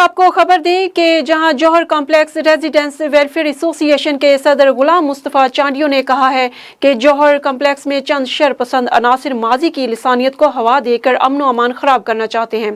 آپ کو خبر دیں کہ جہاں جوہر کمپلیکس ریزیڈنٹس ویلفیئر ایسوسی ایشن کے صدر غلام مصطفیٰ چانڈیو نے کہا ہے کہ جوہر کمپلیکس میں چند شر پسند عناصر ماضی کی لسانیت کو ہوا دے کر امن و امان خراب کرنا چاہتے ہیں۔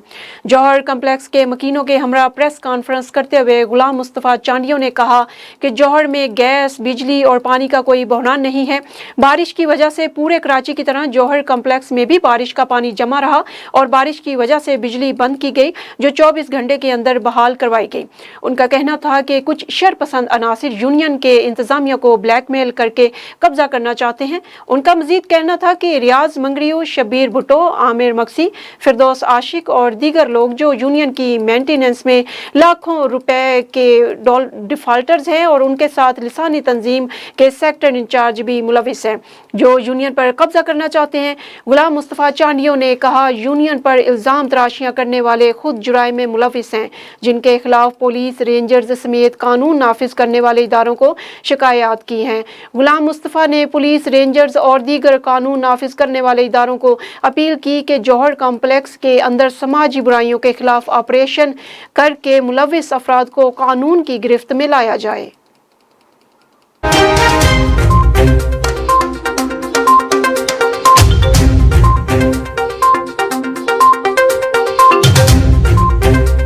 جوہر کمپلیکس کے مکینوں کے ہمراہ پریس کانفرنس کرتے ہوئے غلام مصطفیٰ چانڈیو نے کہا کہ جوہر میں گیس، بجلی اور پانی کا کوئی بحران نہیں ہے۔ بارش کی وجہ سے پورے کراچی کی طرح جوہر کمپلیکس میں بھی بارش کا پانی جمع رہا اور بارش کی وجہ سے بجلی بند کی گئی جو 24 گھنٹے کے اندر بحال کروائی گئی۔ ان کا کہنا تھا کہ کچھ شر پسند عناصر یونین کے انتظامیہ کو بلیک میل کر کے قبضہ کرنا چاہتے ہیں۔ ان کا مزید کہنا تھا کہ ریاض منگریو، شبیر بھٹو، عامر مکسی، فردوس عاشق اور دیگر لوگ جو یونین کی مینٹیننس میں لاکھوں روپے کے ڈیفالٹرز ہیں اور ان کے ساتھ لسانی تنظیم کے سیکٹر انچارج بھی ملوث ہیں جو یونین پر قبضہ کرنا چاہتے ہیں۔ غلام مصطفیٰ چانڈیو نے کہا یونین پر الزام تراشیاں کرنے والے خود جرائم میں ملوث ہیں جن کے خلاف پولیس، رینجرز سمیت قانون نافذ کرنے والے اداروں کو شکایات کی ہیں۔ غلام مصطفیٰ نے پولیس، رینجرز اور دیگر قانون نافذ کرنے والے اداروں کو اپیل کی کہ جوہر کمپلیکس کے اندر سماجی برائیوں کے خلاف آپریشن کر کے ملوث افراد کو قانون کی گرفت میں لایا جائے۔